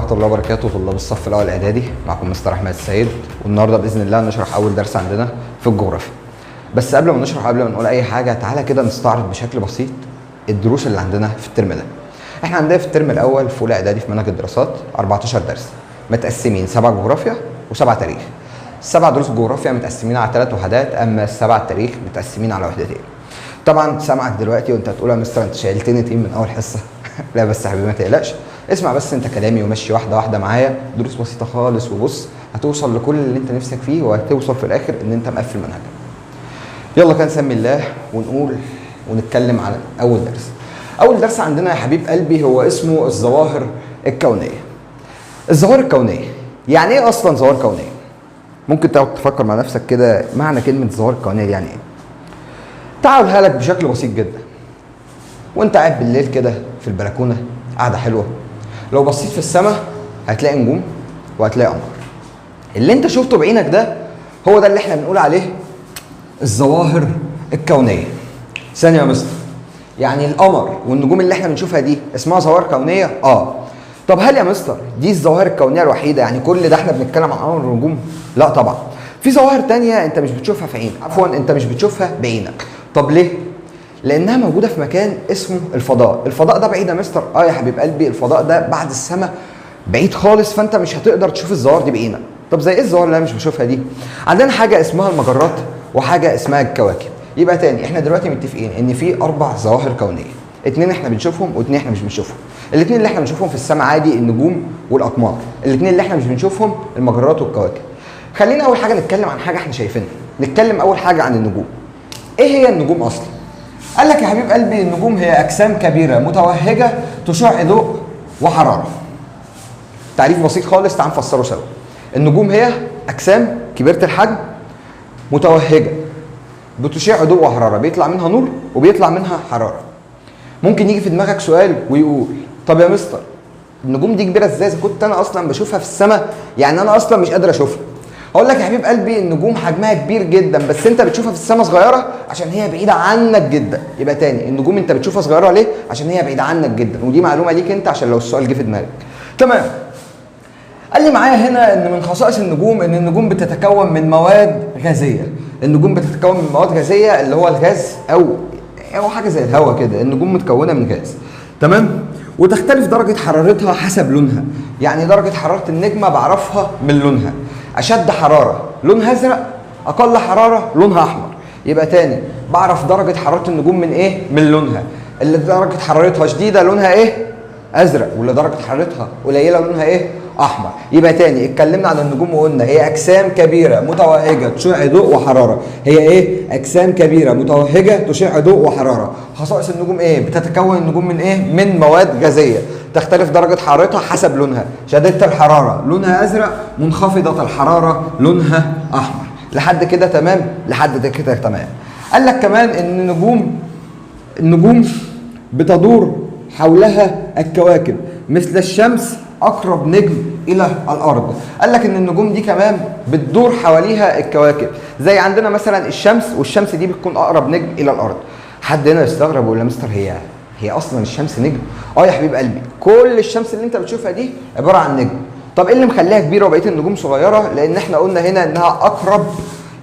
ورحمة الله وبركاته. طلاب الصف الأول إعدادي، معكم مستر أحمد السيد، والنهارده بإذن الله نشرح أول درس عندنا في الجغرافيا. بس قبل ما نشرح، قبل ما نقول أي حاجة، تعالى كده نستعرض بشكل بسيط الدروس اللي عندنا في الترم ده. إحنا عندنا في الترم الأول في أولى إعدادي في منهج الدراسات 14 درس متقسمين 7 جغرافيا و7 تاريخ. السبع دروس جغرافيا متقسمين على 3 وحدات، أما السبع تاريخ متقسمين على وحدتين. طبعا سامعك دلوقتي وأنت هتقول يا مستر أنت شايلتني تقيل من أول حصة. لا بس يا حبيبي ما تقلقش، اسمع بس انت كلامي ومشي واحده واحده معايا، دروس بسيطه خالص، وبص هتوصل لكل اللي انت نفسك فيه، وهتوصل في الاخر ان انت مقفل منهجك. يلا كان نسمي الله ونقول ونتكلم على اول درس. اول درس عندنا يا حبيب قلبي هو اسمه الظواهر الكونيه. الظواهر الكونيه يعني ايه اصلا ظواهر كونيه؟ ممكن تقعد تفكر مع نفسك كده معنى كلمه الظواهر الكونيه دي يعني ايه؟ تعالوا لك بشكل بسيط جدا. وانت قاعد بالليل كده في البلكونه، قاعده حلوه، لو بصيت في السماء هتلاقي نجوم وهتلاقي قمر. اللي انت شفته بعينك ده هو ده اللي احنا بنقول عليه الظواهر الكونيه. ثانيه يا مستر، يعني القمر والنجوم اللي احنا بنشوفها دي اسمها ظواهر كونيه؟ طب هل يا مستر دي الظواهر الكونيه الوحيده؟ يعني كل ده احنا بنتكلم عن قمر ونجوم؟ لا طبعا، في ظواهر تانية انت مش بتشوفها في عينك، عفوا انت مش بتشوفها بعينك. طب ليه؟ لانها موجوده في مكان اسمه الفضاء. الفضاء ده بعيد يا مستر؟ يا حبيب قلبي، الفضاء ده بعد السماء بعيد خالص، فانت مش هتقدر تشوف الظواهر دي بعينك. طب زي ايه الظواهر اللي انا مش بشوفها دي؟ عندنا حاجه اسمها المجرات وحاجه اسمها الكواكب. يبقى تاني احنا دلوقتي متفقين ان في 4 ظواهر كونيه، 2 احنا بنشوفهم و2 احنا مش بنشوفهم. ال2 اللي احنا بنشوفهم في السماء عادي النجوم والاقمار، ال2 اللي احنا مش بنشوفهم المجرات والكواكب. خلينا اول حاجه نتكلم عن حاجه احنا شايفينها. نتكلم اول حاجه عن النجوم. ايه هي النجوم اصلا؟ قال لك يا حبيب قلبي النجوم هي اجسام كبيره متوهجه تشع ضوء وحراره. تعريف بسيط خالص، تعال نفسره سوا. النجوم هي اجسام كبيره الحجم متوهجه بتشع ضوء وحراره، بيطلع منها نور وبيطلع منها حراره. ممكن يجي في دماغك سؤال ويقول طب يا مستر النجوم دي كبيره ازاي اذا كنت انا اصلا بشوفها في السماء؟ يعني انا اصلا مش قادر اشوفها. هقول لك يا حبيب قلبي النجوم حجمها كبير جدا، بس انت بتشوفها في السماء صغيره عشان هي بعيده عنك جدا. يبقى تاني النجوم انت بتشوفها صغيره ليه؟ عشان هي بعيده عنك جدا، ودي معلومه ليك انت عشان لو السؤال جه في دماغك. تمام. قال لي معايا هنا ان من خصائص النجوم ان النجوم بتتكون من مواد غازيه. النجوم بتتكون من مواد غازيه اللي هو الغاز او حاجه زي الهواء كده. النجوم متكونه من غاز. تمام؟ وتختلف درجه حرارتها حسب لونها. يعني درجه حراره النجمه بعرفها من لونها. اشد حراره لونها ازرق، اقل حراره لونها احمر. يبقى تاني بعرف درجه حراره النجوم من ايه؟ من لونها. اللي درجه حرارتها شديده لونها ايه؟ ازرق، واللي درجه حرارتها قليله لونها ايه؟ احمر. يبقى تاني اتكلمنا عن النجوم وقلنا هي اجسام كبيره متوهجه تشع ضوء وحراره. هي ايه؟ اجسام كبيره متوهجه تشع ضوء وحراره. خصائص النجوم ايه؟ بتتكون النجوم من ايه؟ من مواد غازيه تختلف درجه حرارتها حسب لونها. شديده الحراره لونها ازرق، منخفضه الحراره لونها احمر. لحد كده تمام؟ لحد كده تمام. قال لك كمان ان النجوم بتدور حولها الكواكب مثل الشمس اقرب نجم الى الارض. قال لك ان النجوم دي كمان بتدور حواليها الكواكب، زي عندنا مثلا الشمس، والشمس دي بتكون اقرب نجم الى الارض. حد هنا يستغرب ويقول يا مستر هي اصلا الشمس نجم؟ يا حبيب قلبي، كل الشمس اللي انت بتشوفها دي عباره عن نجم. طب ايه اللي مخليها كبيره وبقيه النجوم صغيره؟ لان احنا قلنا هنا انها اقرب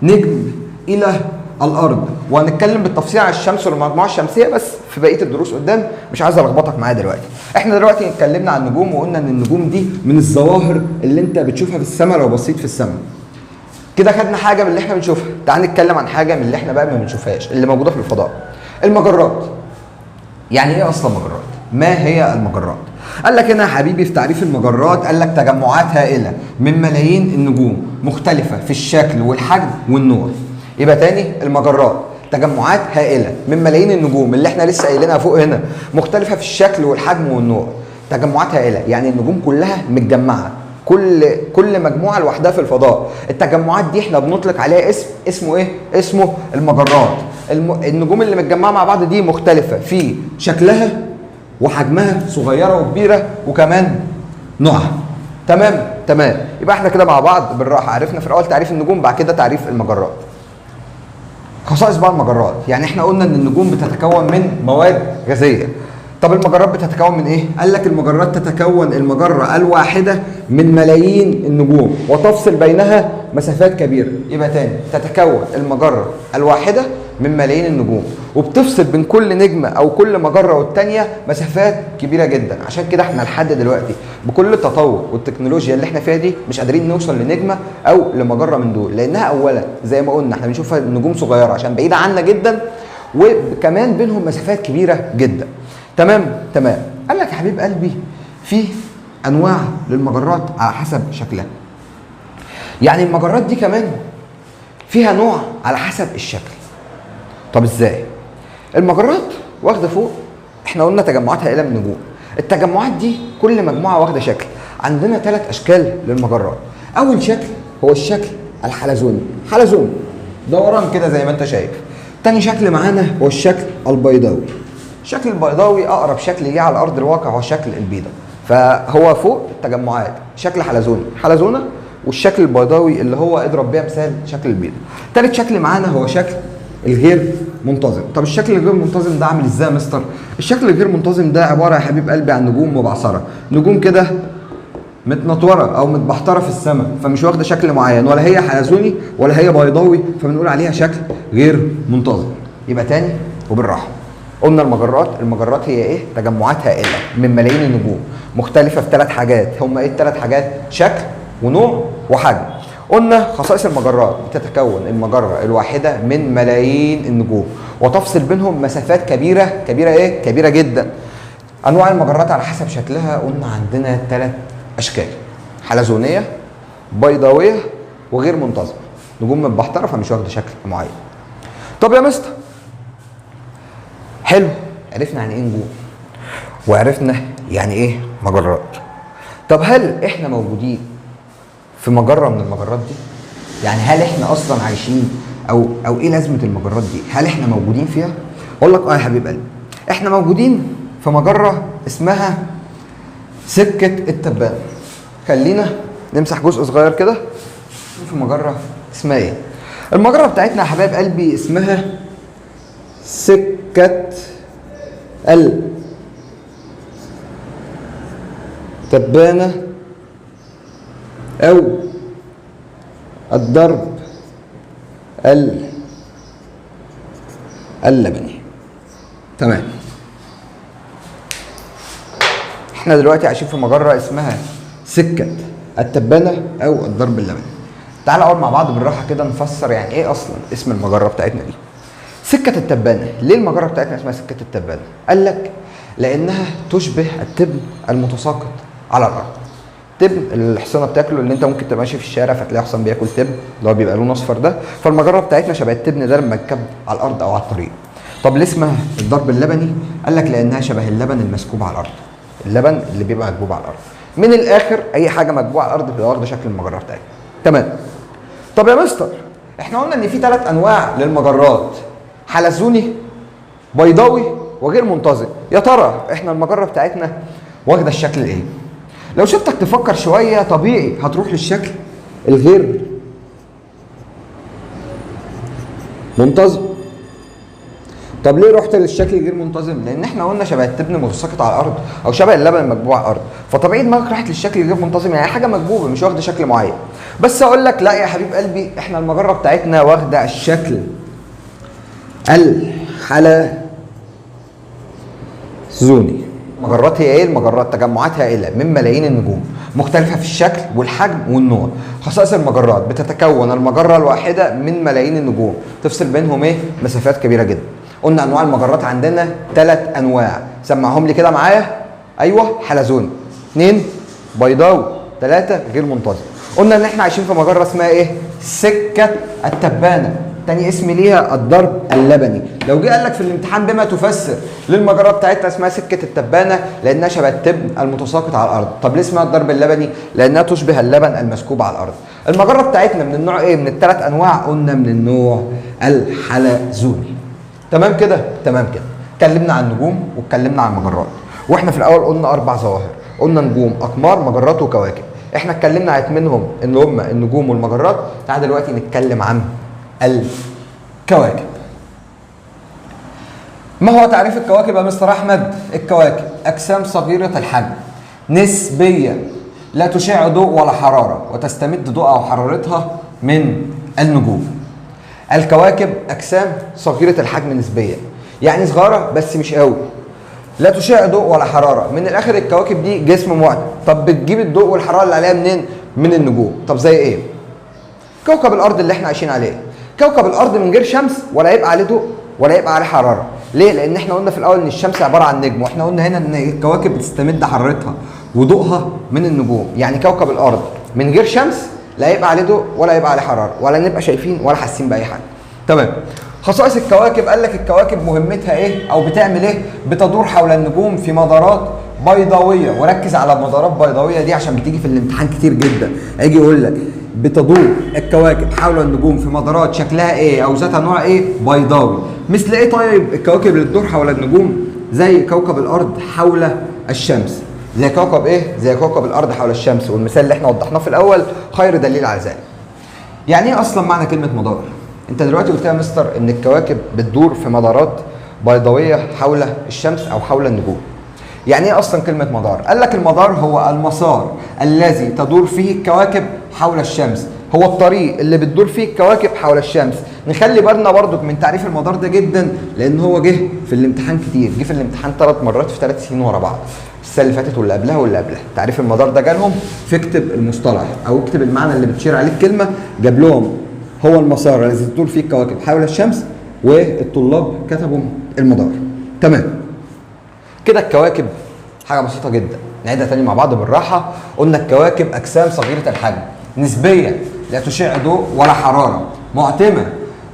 نجم الى الارض. وهنتكلم بالتفصيل عن الشمس والمجموعه الشمسيه بس في بقيه الدروس قدام، مش عايز الخبطك معايا دلوقتي. احنا دلوقتي اتكلمنا عن النجوم وقلنا ان النجوم دي من الظواهر اللي انت بتشوفها في السماء لو بصيت في السماء. كده خدنا حاجه من اللي احنا بنشوفها، تعال نتكلم عن حاجه من اللي احنا بقى ما بنشوفهاش اللي موجوده في الفضاء. المجرات. يعني ايه اصلا مجرات؟ ما هي المجرات؟ قال لك هنا يا حبيبي في تعريف المجرات، قال لك تجمعات هائله من ملايين النجوم مختلفه في الشكل والحجم والنوع. يبقى تاني المجرات تجمعات هائله من ملايين النجوم اللي احنا لسه قايلينها فوق هنا، مختلفه في الشكل والحجم والنوع. تجمعات هائله يعني النجوم كلها متجمعه، كل مجموعه لوحدها في الفضاء. التجمعات دي احنا بنطلق عليها اسمه ايه؟ اسمه المجرات. النجوم اللي متجمعه مع بعض دي مختلفه في شكلها وحجمها، صغيره وكبيره، وكمان نوعها. تمام. يبقى احنا كده مع بعض بالراحه عرفنا في الاول تعريف النجوم، بعد كده تعريف المجرات. خصائص بقى المجرات، يعني احنا قلنا ان النجوم بتتكون من مواد غازيه طب المجرات بتتكون من ايه؟ قال لك المجرات تتكون المجره الواحده من ملايين النجوم وتفصل بينها مسافات كبيره. يبقى تاني، تتكون المجره الواحده من ملايين النجوم وبتفصل بين كل نجمه او كل مجره والتانيه مسافات كبيره جدا. عشان كده احنا لحد دلوقتي بكل التطور والتكنولوجيا اللي احنا فيها دي مش قادرين نوصل لنجمه او لمجره من دول، لانها اولا زي ما قلنا احنا بنشوفها نجوم صغيره عشان بعيده عنا جدا، وكمان بينهم مسافات كبيره جدا. تمام. قال لك يا حبيب قلبي في انواع للمجرات على حسب شكلها. يعني المجرات دي كمان فيها نوع على حسب الشكل. طب ازاي؟ المجرات واخده فوق احنا قلنا تجمعات هائله من النجوم. التجمعات دي كل مجموعه واخده شكل. عندنا 3 اشكال للمجرات. اول شكل هو الشكل الحلزوني، حلزوني دوران كده زي ما انت شايف. تاني شكل معانا هو الشكل البيضاوي. الشكل البيضاوي اقرب شكل ليه على ارض الواقع هو شكل البيضه، فهو فوق التجمعات شكل حلزوني، حلزونه، والشكل البيضاوي اللي هو اضرب بيها مثال شكل البيضه. تالت شكل معانا هو شكل الغير منتظم. طب الشكل الغير منتظم ده عامل ازاي يا مستر؟ الشكل الغير منتظم ده عباره يا حبيب قلبي عن نجوم مبعثره، نجوم كده متنطوره او متبحتره في السماء، فمش واخده شكل معين، ولا هي حلزوني ولا هي بيضاوي، فبنقول عليها شكل غير منتظم. يبقى تاني وبالراحه، قلنا المجرات هي ايه؟ تجمعات هائله من ملايين النجوم مختلفه في 3 حاجات. هم ايه ال3 حاجات؟ شكل ونوع وحجم. قلنا خصائص المجرات بتتكون المجره الواحده من ملايين النجوم وتفصل بينهم مسافات كبيره ايه؟ كبيره جدا. انواع المجرات على حسب شكلها قلنا عندنا 3 اشكال: حلزونيه، بيضاويه، وغير منتظمه. نجوم متبحتره فمش واخده شكل معين. طب يا مستر حلو، عرفنا يعني ايه نجوم وعرفنا يعني ايه مجرات. طب هل احنا موجودين في مجره من المجرات دي؟ يعني هل احنا اصلا عايشين او ايه لازمه المجرات دي؟ هل احنا موجودين فيها؟ اقول لك يا حبيب قلبي، احنا موجودين في مجره اسمها سكه التبانه. خلينا نمسح جزء صغير كده في مجره اسمها ايه. المجره بتاعتنا يا حبايب قلبي اسمها سكه التبانه او الدرب اللبني. تمام. احنا دلوقتي عايشين في مجره اسمها سكه التبانه او الدرب اللبني. تعال اقعد مع بعض بالراحه كده نفسر يعني ايه اصلا اسم المجره بتاعتنا دي. سكه التبانه، ليه المجره بتاعتنا اسمها سكه التبانه؟ قال لك لانها تشبه التبن المتساقط على الارض. تبن الحصانه بتاكله، اللي انت ممكن تبقى ماشي في الشارع فتلاقي حصان بياكل تبن اللي هو بيبقى لونه اصفر ده. فالمجره بتاعتنا شبه التبن ده لما اتكب على الارض او على الطريق. طب ليه اسمها الضرب اللبني؟ قال لك لانها شبه اللبن المسكوب على الارض. اللبن اللي بيبقى مكبوب على الارض. من الاخر اي حاجه مكبوبه على الارض بتبقى واخده شكل المجره بتاعتنا. تمام. طب يا مستر احنا قلنا ان في 3 انواع للمجرات: حلزوني، بيضاوي، وغير منتظم. يا ترى احنا المجره بتاعتنا واخده الشكل ايه؟ لو شفتك تفكر شويه طبيعي هتروح للشكل الغير منتظم. طب ليه رحت للشكل الغير منتظم؟ لان احنا قلنا شبه التبن متساقط على الارض او شبه اللبن المكبوب على الارض، فطبيعي دماغك راحت للشكل الغير منتظم، يعني حاجه مكبوبه مش واخده شكل معين. بس اقول لك لا يا حبيب قلبي، احنا المجره بتاعتنا واخده الشكل الحلزوني. المجرات هي ايه؟ المجرات تجمعات هائله من ملايين النجوم مختلفه في الشكل والحجم والنوع. خصائص المجرات بتتكون المجره الواحده من ملايين النجوم تفصل بينهم ايه؟ مسافات كبيره جدا. قلنا انواع المجرات عندنا 3 انواع، سمعهم لي كده معايا. ايوه، حلزوني، 2 بيضاوي، 3 غير منتظم. قلنا ان احنا عايشين في مجره اسمها ايه؟ سكه التبانه. تاني اسم ليها الضرب اللبني. لو جه قال لك في الامتحان بما تفسر للمجره بتاعتنا اسمها سكه التبانه، لانها شبه التبن المتساقط على الارض. طب ليه اسمها الضرب اللبني؟ لانها تشبه اللبن المسكوب على الارض. المجره بتاعتنا من النوع ايه؟ من ال3 انواع قلنا من النوع الحلزوني. تمام كده؟ تمام كده. اتكلمنا عن النجوم واتكلمنا عن المجرات، واحنا في الاول قلنا 4 ظواهر، قلنا نجوم، اقمار، مجرات، وكواكب. احنا اتكلمنا عن منهم ان هم النجوم والمجرات. تعال دلوقتي نتكلم عن الكواكب. ما هو تعريف الكواكب يا مستر احمد؟ الكواكب اجسام صغيره الحجم نسبيا لا تشع ضوء ولا حراره وتستمد ضوء او حرارتها من النجوم. الكواكب اجسام صغيره الحجم نسبيا، يعني صغيره بس مش قوي، لا تشع ضوء ولا حراره. من الاخر الكواكب دي جسم معدن. طب بتجيب الضوء والحراره اللي عليها منين؟ من النجوم. طب زي ايه؟ كوكب الارض اللي احنا عايشين عليه. كوكب الارض من غير شمس ولا يبقى عليه ضوء ولا يبقى عليه حراره. ليه؟ لان احنا قلنا في الاول ان الشمس عباره عن نجم، واحنا قلنا هنا ان الكواكب بتستمد حرارتها وضوءها من النجوم. يعني كوكب الارض من غير شمس لا يبقى عليه ضوء ولا يبقى عليه حراره ولا نبقى شايفين ولا حاسين باي حاجه. تمام. خصائص الكواكب، قال لك الكواكب مهمتها ايه او بتعمل ايه؟ بتدور حول النجوم في مدارات بيضاويه، وركز على مدارات بيضاويه دي عشان بتيجي في الامتحان كتير جدا. هيجي يقول لك بتدور الكواكب حول النجوم في مدارات شكلها ايه او ذات نوع ايه؟ بيضاوي. مثل ايه طيب الكواكب اللي بتدور حول النجوم؟ زي كوكب الارض حول الشمس. زي كوكب ايه؟ زي كوكب الارض حول الشمس، والمثال اللي احنا وضحناه في الاول خير دليل على ذلك. يعني ايه اصلا معنى كلمه مدار؟ انت دلوقتي قلت يا مستر ان الكواكب بتدور في مدارات بيضاويه حول الشمس او حول النجوم. يعني ايه اصلا كلمه مدار؟ قال لك المدار هو المسار الذي تدور فيه الكواكب حول الشمس، هو الطريق اللي بتدور فيه الكواكب حول الشمس. نخلي بالنا برضك من تعريف المدار ده جدا، لان هو جه في الامتحان كتير، جه في الامتحان 3 مرات في 3 سنين ورا بعض، السنه اللي فاتت واللي قبلها واللي قبلها. تعريف المدار ده جالهم في اكتب المصطلح او اكتب المعنى اللي بتشير عليه الكلمه، جاب لهم هو المسار الذي تدور فيه الكواكب حول الشمس، والطلاب كتبوا المدار. تمام. كده الكواكب حاجه بسيطه جدا، نعيدها تاني مع بعض بالراحه. قلنا الكواكب اجسام صغيره الحجم نسبيا لا تشع ضوء ولا حراره، معتمه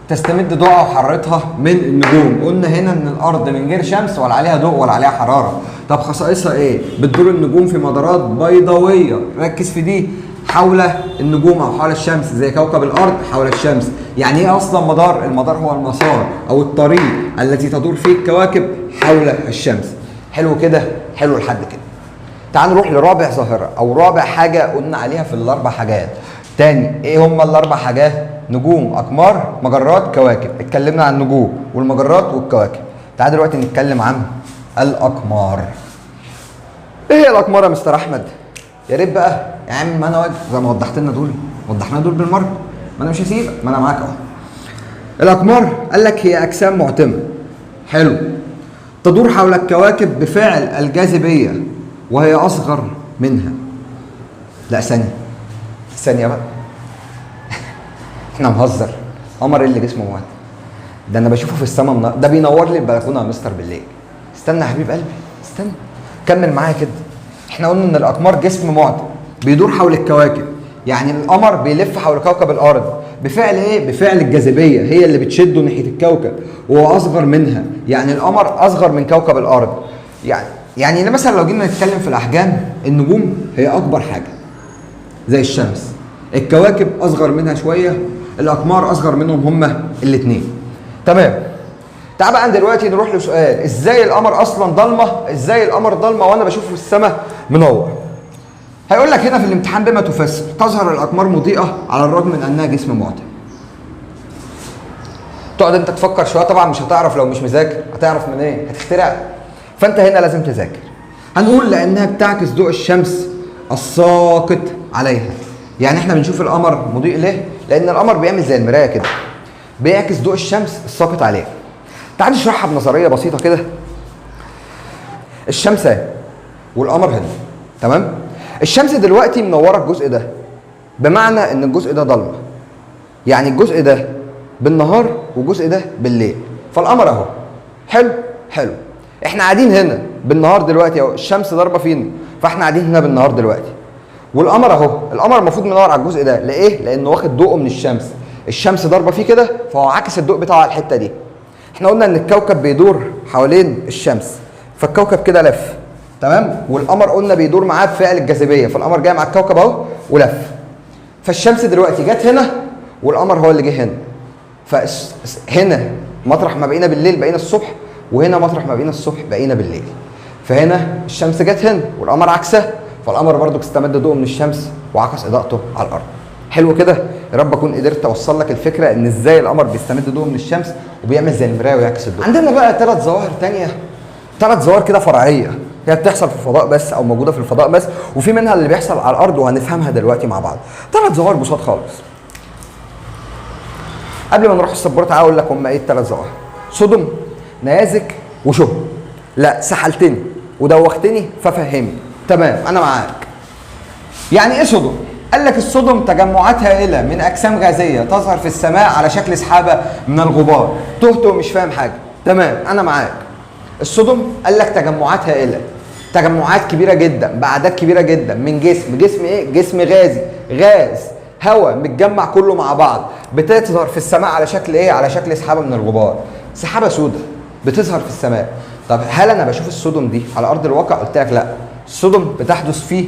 تستمد ضوء او حرارتها من النجوم. قلنا هنا ان الارض من غير شمس ولا عليها ضوء ولا عليها حراره. طب خصائصها ايه؟ بتدور النجوم في مدارات بيضاويه، ركز في دي، حول النجوم او حول الشمس، زي كوكب الارض حول الشمس. يعني ايه اصلا مدار؟ المدار هو المسار او الطريق التي تدور فيه الكواكب حول الشمس. حلو كده؟ حلو لحد كده. تعال نروح لرابع ظاهره او رابع حاجه قلنا عليها في الاربع حاجات. تاني، ايه هم الاربع حاجات؟ نجوم، اقمار، مجرات، كواكب. اتكلمنا عن النجوم والمجرات والكواكب. تعال دلوقتي نتكلم عن الاقمار. ايه هي الاقمار يا مستر احمد؟ يا ريت بقى يا عم ما انا واقف زي ما وضحنا دول بالمره، ما انا مش هسيبك، ما انا معاك اهو. الاقمار قال لك هي اجسام معتمه، حلو، تدور حول الكواكب بفعل الجاذبيه وهي اصغر منها. لا ثانيه بقى احنا مهزر. قمر اللي جسمه معتم ده انا بشوفه في السماء ده بينور لي البلكونه يا مستر بالليل. استنى يا حبيب قلبي استنى، كمل معايا كده. احنا قلنا ان الاقمار جسم معتم بيدور حول الكواكب، يعني القمر بيلف حول كوكب الارض بفعل ايه؟ بفعل الجاذبيه، هي اللي بتشده ناحيه الكوكب وهو اصغر منها. يعني القمر اصغر من كوكب الارض. يعني مثلا لو جينا نتكلم في الاحجام، النجوم هي اكبر حاجه زي الشمس، الكواكب اصغر منها شويه، الاقمار اصغر منهم هما الاثنين. تمام. تعال بقى دلوقتي نروح لسؤال، ازاي القمر اصلا ضلمه؟ ازاي القمر ضلمه وانا بشوفه في السماء منور؟ هيقول لك هنا في الامتحان بما تفسر، تظهر الاقمار مضيئه على الرغم من انها جسم معتم. تقعد انت تفكر شويه، طبعا مش هتعرف لو مش مذاكر، هتعرف من ايه؟ هتخترع. فانت هنا لازم تذاكر. هنقول لانها بتعكس ضوء الشمس الساقط عليها. يعني احنا بنشوف القمر مضيء ليه؟ لان القمر بيعمل زي المرايه كده، بيعكس ضوء الشمس الساقط عليه. تعال نشرحها بنظريه بسيطه كده. الشمس اهي والقمر هنا، تمام؟ الشمس دلوقتي منوره الجزء ده، بمعنى ان الجزء ده ضلمه، يعني الجزء ده بالنهار والجزء ده بالليل. فالقمر اهو حلو. احنا قاعدين هنا بالنهار دلوقتي اهو، الشمس ضاربه فينا، فاحنا قاعدين هنا بالنهار دلوقتي. والقمر اهو، القمر المفروض منور على الجزء ده، ليه؟ لانه واخد ضوءه من الشمس، الشمس ضاربه فيه كده فهو عكس الضوء بتاعه على الحته دي. احنا قلنا ان الكوكب بيدور حوالين الشمس، فالكوكب كده لف، تمام؟ والقمر قلنا بيدور معاه بفعل الجاذبيه، فالقمر جاي مع الكوكب اهو ولف. فالشمس دلوقتي جت هنا والقمر هو اللي جه هنا. فهنا مطرح ما بقينا بالليل بقينا الصبح، وهنا مطرح ما بقينا الصبح بقينا بالليل. فهنا الشمس جت هنا والقمر عكسها، فالقمر برضو استمد ضوءه من الشمس وعكس اضاءته على الارض. حلو كده. يا رب اكون قدرت اوصل لك الفكره ان ازاي القمر بيستمد ضوء من الشمس وبيعمل زي المرايه ويعكس الضوء. عندنا بقى 3 ظواهر تانية، 3 ظواهر كده فرعيه، هي بتحصل في الفضاء بس او موجوده في الفضاء بس، وفي منها اللي بيحصل على الارض وهنفهمها دلوقتي مع بعض. 3 ظواهر بساط خالص. قبل ما نروح السبوره تعالى اقول لك هم ايه ال3 ظواهر. صدم، نيازك، وشهب. لا سحلتني ودوختني ففهمني. تمام انا معاك. يعني ايه صدم؟ قال لك الصدم تجمعات هائله من اجسام غازيه تظهر في السماء على شكل سحابه من الغبار. تهت ومش فاهم حاجه. تمام انا معاك. الصدم قال لك تجمعات هائله، تجمعات كبيره جدا باعداد كبيره جدا من جسم ايه؟ جسم غازي، غاز هواء متجمع كله مع بعض، بتظهر في السماء على شكل ايه؟ على شكل سحابه من الغبار، سحابه سوداء بتظهر في السماء. طب هل انا بشوف الصدم دي على ارض الواقع؟ قلت لك لا، الصدم بتحدث في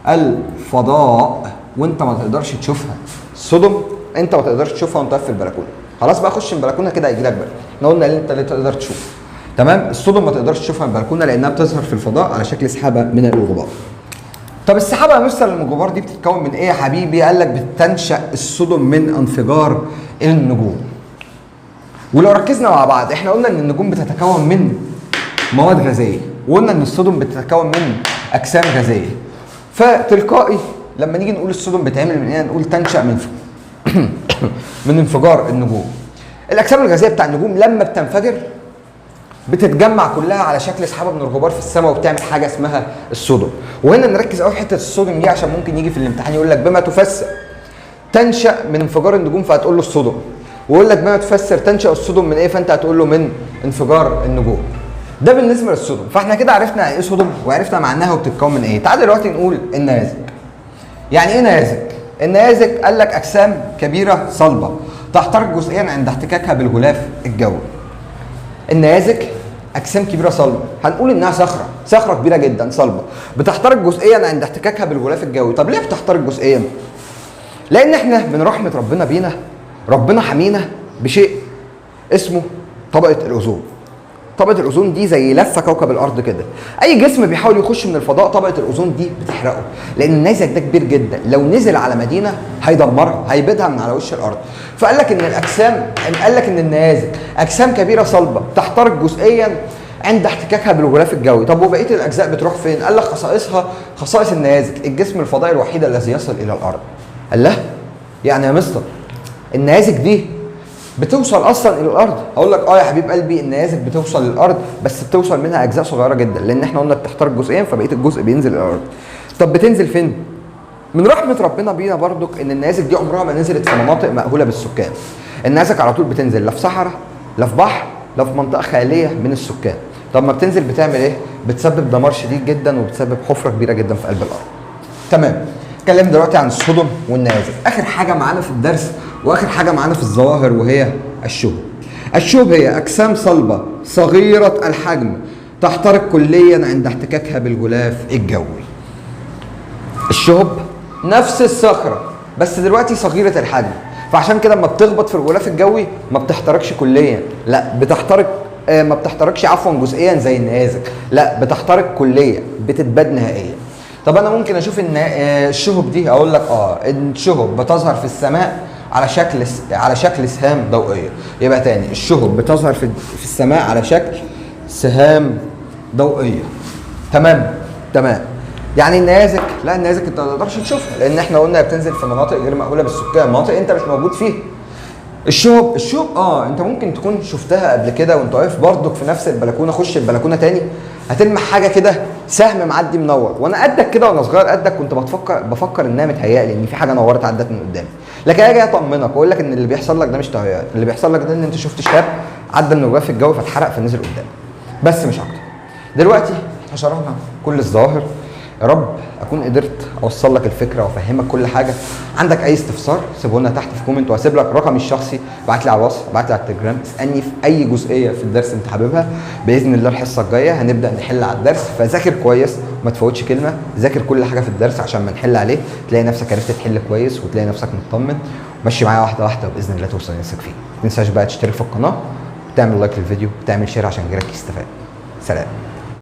الفضاء وانت ما تقدرش تشوفها. الصدم انت ما تقدرش تشوفها وانت واقف في البلكونه. خلاص بقى خش البلكونه كده هيجي لك برد. احنا قلنا ان انت اللي تقدر تشوف. تمام؟ الصدم ما تقدرش تشوفها من البلكونه لانها بتظهر في الفضاء على شكل سحابه من الغبار. طب السحابه المرسله للغبار دي بتتكون من ايه يا حبيبي؟ قال لك بتنشا الصدم من انفجار النجوم. ولو ركزنا مع بعض احنا قلنا ان النجوم بتتكون من مواد غازيه، وقلنا ان الصدم بتتكون من اجسام غازيه. فتلقائي لما نيجي نقول الصدم بتعمل من ايه؟ نقول تنشا من من انفجار النجوم. الاجسام الغازيه بتاع النجوم لما بتنفجر بتتجمع كلها على شكل سحابه من الغبار في السماء وبتعمل حاجه اسمها الصدم. وهنا نركز قوي في حته الصدم دي عشان ممكن يجي في الامتحان يقول لك بما تفسر تنشا من انفجار النجوم فهتقول له الصدم، ويقول لك بما تفسر تنشا الصدم من ايه فانت هتقول له من انفجار النجوم. ده بالنسبه للصدم. فاحنا كده عرفنا ايه صدم وعرفنا معناها وبتتكون من ايه. تعال دلوقتي نقول النيازك. يعني ايه نيازك؟ النيازك قال لك اجسام كبيره صلبه تحترق جزئيا عند احتكاكها بالغلاف الجوي. النيازك اجسام كبيره صلبه، هنقول انها صخره كبيره جدا صلبه بتحترق جزئيا عند احتكاكها بالغلاف الجوي. طب ليه بتحترق جزئيا؟ لان احنا من رحمه ربنا بينا ربنا حمينا بشيء اسمه طبقه الاوزون. طبقه الاوزون دي زي لفه كوكب الارض كده، اي جسم بيحاول يخش من الفضاء طبقه الاوزون دي بتحرقه، لان النيزك ده كبير جدا لو نزل على مدينه هيدمرها هيبيدها من على وش الارض. فقال لك ان الاجسام، قال لك ان النيازك اجسام كبيره صلبه تحترق جزئيا عند احتكاكها بالغلاف الجوي. طب وبقيه الاجزاء بتروح فين؟ قال لك خصائصها خصائص النيازك الجسم الفضائي الوحيد الذي يصل الى الارض. قال له يعني يا مستر النيازك دي بتوصل اصلا الى الارض؟ اقول لك يا حبيب قلبي النيازك بتوصل للارض بس بتوصل منها اجزاء صغيره جدا لان احنا قلنا بتحترق جزئيا فبقيه الجزء بينزل الى الارض. طب بتنزل فين؟ من رحمه ربنا بينا برضك ان النيازك دي عمرها ما نزلت في مناطق مأهوله بالسكان. النيازك على طول بتنزل لا في صحراء لا في بحر لا في منطقه خاليه من السكان. طب ما بتنزل بتعمل ايه؟ بتسبب دمار شديد جدا وبتسبب حفره كبيره جدا في قلب الارض. تمام. اتكلم دلوقتي عن الصدم والنيازك. اخر حاجه معانا في الدرس واخر حاجه معانا في الظواهر وهي الشهب. الشهب هي اجسام صلبه صغيره الحجم تحترق كليا عند احتكاكها بالغلاف الجوي. الشهب نفس الصخره بس دلوقتي صغيره الحجم، فعشان كده لما بتخبط في الغلاف الجوي ما بتحترقش كليا، لا بتحترق ما بتحترقش عفوا جزئيا زي النيازك، لا بتحترق كليا بتتباد نهائيا. طب انا ممكن اشوف ان الشهب دي اقول لك الشهب بتظهر في السماء على شكل سهام ضوئيه. يبقى تاني الشهب بتظهر في السماء على شكل سهام ضوئيه. تمام. يعني النيازك لا، النيازك انت ما تقدرش تشوفها لان احنا قلنا بتنزل في مناطق غير مأهوله بالسكان، مناطق انت مش موجود فيها. الشهب انت ممكن تكون شفتها قبل كده وانت واقف برضك في نفس البلكونه. خش البلكونه تاني هتلمح حاجه كده سهم معدي منور، وانا قدك كده وانا صغير قدك كنت بفكر انها متهيألي ان في حاجه نورت عدت من قدامي، لكن اجي اطمنك واقول لك ان اللي بيحصل لك ده مش تهيؤات، اللي بيحصل لك ده ان انت شفت شهاب عدى من الغلاف الجوي فاتحرق فنزل قدامك بس مش اكتر. دلوقتي احنا شرحنا كل الظواهر، يا رب اكون قدرت اوصل لك الفكره وافهمك كل حاجه. عندك اي استفسار سيبه لنا تحت في كومنت وهسيب لك رقمي الشخصي، ابعت لي على الواتس، ابعت لي على التليجرام، اسالني في اي جزئيه في الدرس انت حاببها. باذن الله الحصه الجايه هنبدا نحل على الدرس، فذاكر كويس وما تفوتش كلمه، ذاكر كل حاجه في الدرس عشان ما نحل عليه تلاقي نفسك عرفت تحل كويس وتلاقي نفسك مطمن. ماشي معايا واحده واحده وباذن الله توصل لنفسك فيه. ما تنساش بقى تشترك في القناه وتعمل لايك للفيديو وتعمل شير عشان غيرك يستفاد. سلام.